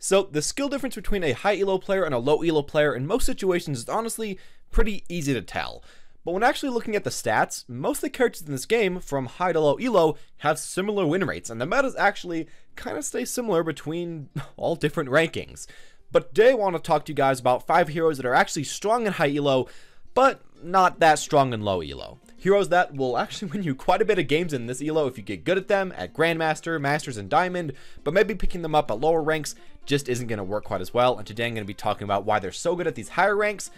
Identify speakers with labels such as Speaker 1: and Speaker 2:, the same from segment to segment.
Speaker 1: So the skill difference between a high elo player and a low elo player in most situations is honestly pretty easy to tell. But when actually looking at the stats, most of the characters in this game, from high to low elo, have similar win rates, and the metas actually kind of stay similar between all different rankings. But today I want to talk to you guys about 5 heroes that are actually strong in high elo, but not that strong in low elo. Heroes that will actually win you quite a bit of games in this elo if you get good at them at Grandmaster, Masters, and Diamond, but maybe picking them up at lower ranks just isn't going to work quite as well, and today I'm going to be talking about why they're so good at these higher ranks,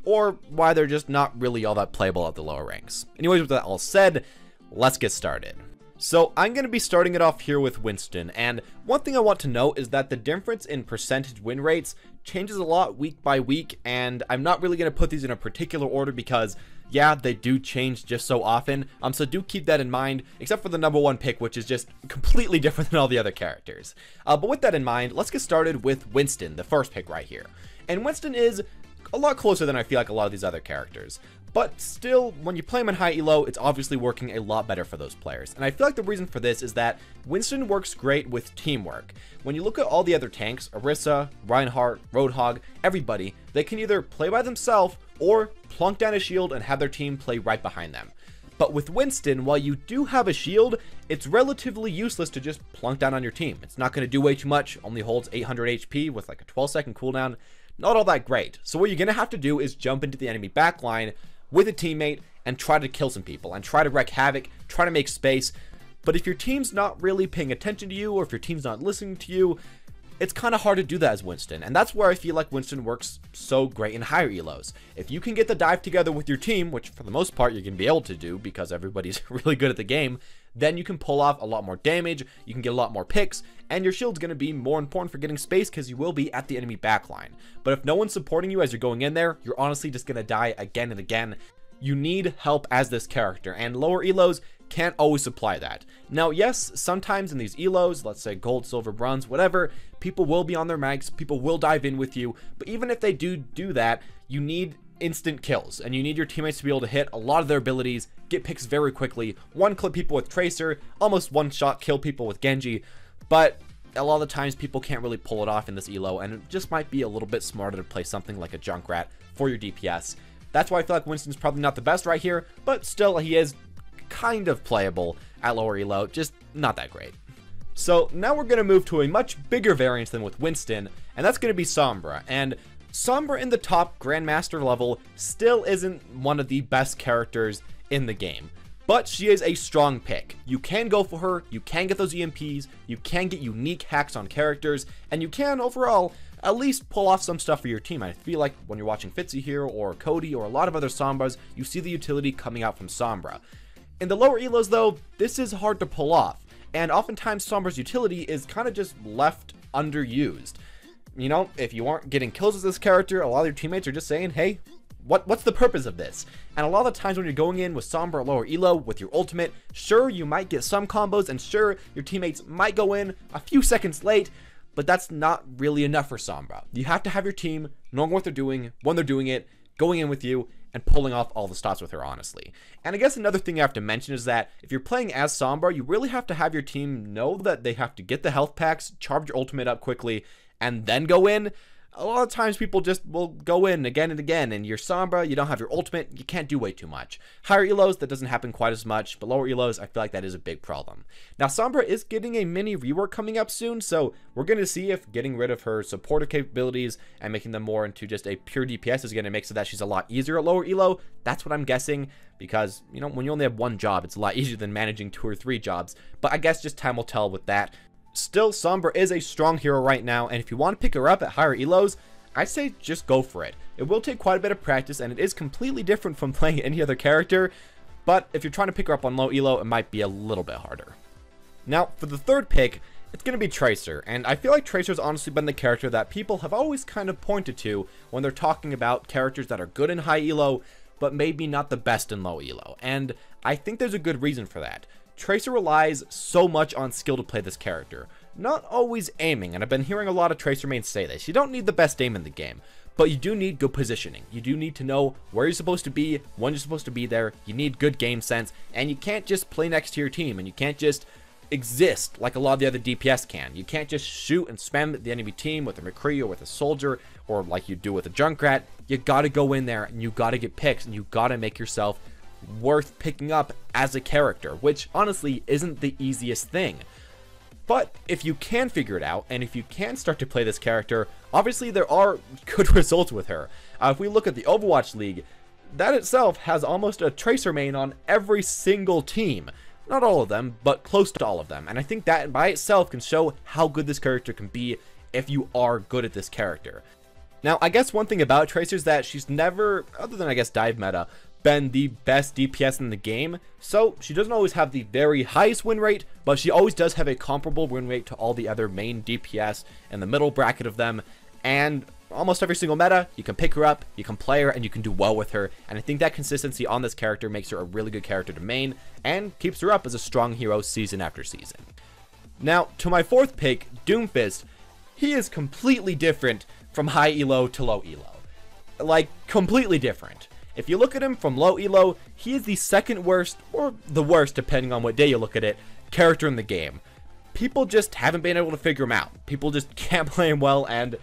Speaker 1: or why they're just not really all that playable at the lower ranks. Anyways, with that all said, let's get started. So I'm going to be starting it off here with Winston, and one thing I want to note is that the difference in percentage win rates changes a lot week by week, and I'm not really going to put these in a particular order because, yeah, they do change just so often, so do keep that in mind, except for the number 1 pick, which is just completely different than all the other characters. But with that in mind, let's get started with Winston, the first pick right here. And Winston is a lot closer than I feel like a lot of these other characters. But still, when you play him in high elo, it's obviously working a lot better for those players. And I feel like the reason for this is that Winston works great with teamwork. When you look at all the other tanks, Orisa, Reinhardt, Roadhog, everybody, they can either play by themselves or plunk down a shield and have their team play right behind them. But with Winston, while you do have a shield, it's relatively useless to just plunk down on your team. It's not going to do way too much, only holds 800 HP with like a 12-second cooldown. Not all that great. So what you're going to have to do is jump into the enemy backline with a teammate and try to kill some people and try to wreak havoc, try to make space. But if your team's not really paying attention to you, or if your team's not listening to you, it's kind of hard to do that as Winston. And that's where I feel like Winston works so great in higher elos. If you can get the dive together with your team, which for the most part you're going to be able to do because everybody's really good at the game, then you can pull off a lot more damage, you can get a lot more picks, and your shield's going to be more important for getting space because you will be at the enemy backline. But if no one's supporting you as you're going in there, you're honestly just going to die again and again. You need help as this character, and lower elos can't always supply that. Now, yes, sometimes in these elos, let's say gold, silver, bronze, whatever, people will be on their mags, people will dive in with you, but even if they do that, you need instant kills, and you need your teammates to be able to hit a lot of their abilities, get picks very quickly, one-clip people with Tracer, almost one-shot kill people with Genji, but a lot of the times people can't really pull it off in this elo, and it just might be a little bit smarter to play something like a Junkrat for your DPS. That's why I feel like Winston's probably not the best right here, but still he is kind of playable at lower elo, just not that great. So now we're going to move to a much bigger variance than with Winston, and that's going to be Sombra. And Sombra in the top Grandmaster level still isn't one of the best characters in the game, but she is a strong pick. You can go for her, you can get those EMPs, you can get unique hacks on characters, and you can overall at least pull off some stuff for your team. I feel like when you're watching Fitzy here or Cody or a lot of other Sombras, you see the utility coming out from Sombra. In the lower elos though, this is hard to pull off, and oftentimes Sombra's utility is kind of just left underused. You know, if you aren't getting kills with this character, a lot of your teammates are just saying, hey, what's the purpose of this? And a lot of the times when you're going in with Sombra lower elo with your ultimate, sure, you might get some combos, and sure, your teammates might go in a few seconds late, but that's not really enough for Sombra. You have to have your team knowing what they're doing, when they're doing it, going in with you, and pulling off all the stops with her, honestly. And I guess another thing I have to mention is that if you're playing as Sombra, you really have to have your team know that they have to get the health packs, charge your ultimate up quickly, and then go in. A lot of times people just will go in again and again, and you're Sombra, you don't have your ultimate, you can't do way too much. Higher elos, that doesn't happen quite as much, but lower elos, I feel like that is a big problem. Now, Sombra is getting a mini rework coming up soon, so we're going to see if getting rid of her supporter capabilities and making them more into just a pure DPS is going to make so that she's a lot easier at lower elo. That's what I'm guessing, because, you know, when you only have one job, it's a lot easier than managing 2 or 3 jobs, but I guess just time will tell with that. Still, Sombra is a strong hero right now, and if you want to pick her up at higher elos, I'd say just go for it. It will take quite a bit of practice, and it is completely different from playing any other character, but if you're trying to pick her up on low elo, it might be a little bit harder. Now, for the third pick, it's going to be Tracer, and I feel like Tracer's honestly been the character that people have always kind of pointed to when they're talking about characters that are good in high elo, but maybe not the best in low elo, and I think there's a good reason for that. Tracer relies so much on skill to play this character. Not always aiming, and I've been hearing a lot of Tracer mains say this. You don't need the best aim in the game, but you do need good positioning. You do need to know where you're supposed to be, when you're supposed to be there. You need good game sense, and you can't just play next to your team, and you can't just exist like a lot of the other DPS can. You can't just shoot and spam the enemy team with a McCree or with a soldier, or like you do with a Junkrat. You gotta go in there and you gotta get picks, and you gotta make yourself worth picking up as a character, which honestly isn't the easiest thing. But if you can figure it out, and if you can start to play this character, obviously there are good results with her. If we look at the Overwatch League, that itself has almost a Tracer main on every single team. Not all of them, but close to all of them. And I think that by itself can show how good this character can be if you are good at this character. Now, I guess one thing about Tracer is that she's never, other than I guess dive meta, been the best DPS in the game, so she doesn't always have the very highest win rate, but she always does have a comparable win rate to all the other main DPS in the middle bracket of them, and almost every single meta, you can pick her up, you can play her, and you can do well with her, and I think that consistency on this character makes her a really good character to main, and keeps her up as a strong hero season after season. Now, to my fourth pick, Doomfist, he is completely different from high elo to low elo. Like, completely different. If you look at him from low elo, he is the second worst, or the worst depending on what day you look at it, character in the game. People just haven't been able to figure him out. People just can't play him well, and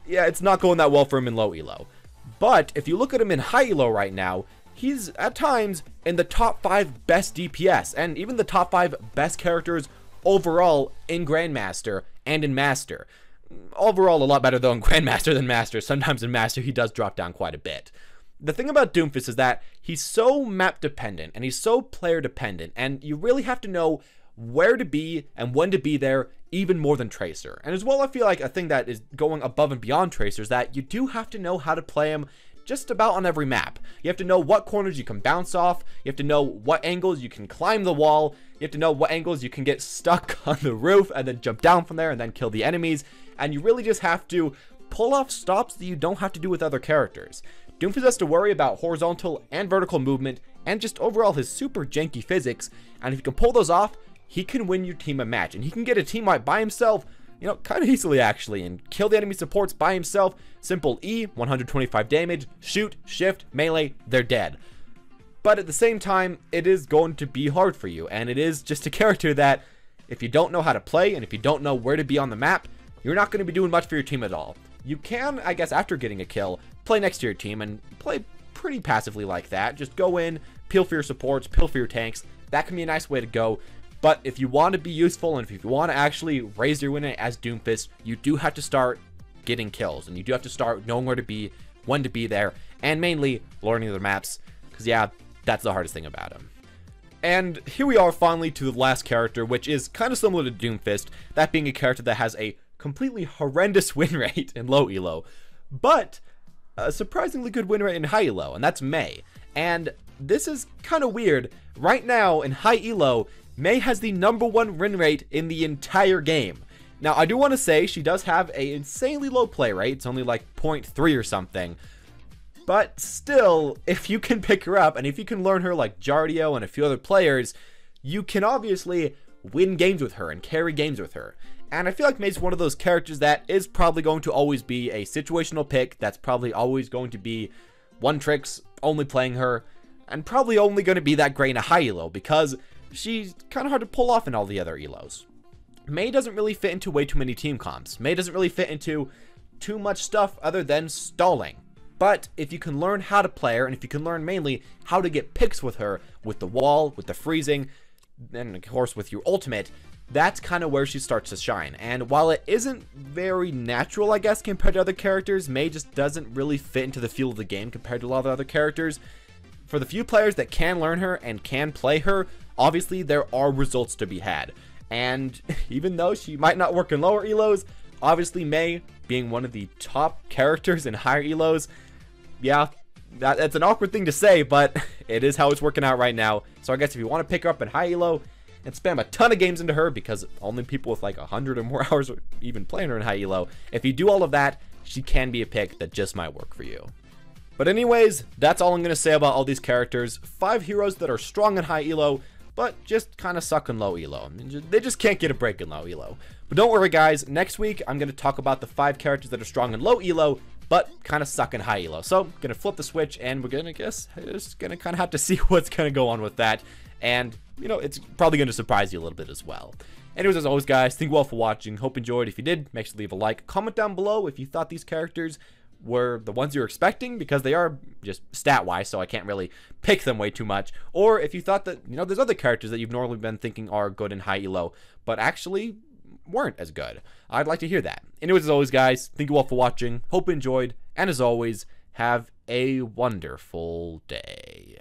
Speaker 1: yeah, it's not going that well for him in low elo. But if you look at him in high elo right now, he's at times in the top 5 best DPS, and even the top 5 best characters overall in Grandmaster and in Master. Overall, a lot better though in Grandmaster than Master. Sometimes in Master he does drop down quite a bit. The thing about Doomfist is that he's so map dependent and he's so player dependent, and you really have to know where to be and when to be there, even more than Tracer. And as well, I feel like a thing that is going above and beyond Tracer is that you do have to know how to play him just about on every map. You have to know what corners you can bounce off, you have to know what angles you can climb the wall, you have to know what angles you can get stuck on the roof and then jump down from there and then kill the enemies, and you really just have to pull off stops that you don't have to do with other characters. Doomfist has to worry about horizontal and vertical movement and just overall his super janky physics, and if you can pull those off, he can win your team a match, and he can get a team wipe by himself, you know, kind of easily actually, and kill the enemy supports by himself. Simple E, 125 damage, shoot, shift, melee, they're dead. But at the same time, it is going to be hard for you, and it is just a character that if you don't know how to play, and if you don't know where to be on the map, you're not going to be doing much for your team at all. You can, I guess, after getting a kill, play next to your team and play pretty passively like that. Just go in, peel for your supports, peel for your tanks. That can be a nice way to go. But if you want to be useful and if you want to actually raise your win rate as Doomfist, you do have to start getting kills, and you do have to start knowing where to be, when to be there, and mainly learning the maps, because yeah, that's the hardest thing about him. And here we are finally to the last character, which is kind of similar to Doomfist, that being a character that has a completely horrendous win rate in low elo, but a surprisingly good win rate in high elo, and that's Mei. And this is kind of weird. Right now in high elo, Mei has the #1 win rate in the entire game. Now, I do want to say she does have an insanely low play rate. It's only like 0.3 or something. But still, if you can pick her up, and if you can learn her like Jardio and a few other players, you can obviously win games with her and carry games with her. And I feel like Mei's one of those characters that is probably going to always be a situational pick. That's probably always going to be one tricks, only playing her, and probably only going to be that great in a high elo, because she's kind of hard to pull off in all the other elos. Mei doesn't really fit into way too many team comps. Mei doesn't really fit into too much stuff other than stalling. But if you can learn how to play her, and if you can learn mainly how to get picks with her, with the wall, with the freezing, and of course with your ultimate, that's kind of where she starts to shine. And while it isn't very natural, I guess, compared to other characters, Mei just doesn't really fit into the feel of the game compared to a lot of the other characters. For the few players that can learn her and can play her, obviously there are results to be had. And even though she might not work in lower elos, obviously Mei, being one of the top characters in higher elos, yeah, that's an awkward thing to say, but it is how it's working out right now. So I guess if you want to pick her up in high elo and spam a ton of games into her, because only people with like 100 or more hours are even playing her in high elo, if you do all of that, she can be a pick that just might work for you. But anyways, that's all I'm going to say about all these characters. 5 heroes that are strong in high elo, but just kind of suck in low elo. They just can't get a break in low elo. But don't worry guys, next week I'm going to talk about the 5 characters that are strong in low elo, but kind of suck in high elo. So I'm going to flip the switch, and we're going to just going to kind of have to see what's going to go on with that. and, you know, it's probably going to surprise you a little bit as well. Anyways, as always, guys, thank you all for watching. Hope you enjoyed. If you did, make sure to leave a like. Comment down below if you thought these characters were the ones you were expecting, because they are just stat-wise, so I can't really pick them way too much. Or if you thought that, you know, there's other characters that you've normally been thinking are good in high elo, but actually weren't as good. I'd like to hear that. Anyways, as always, guys, thank you all for watching. Hope you enjoyed. And as always, have a wonderful day.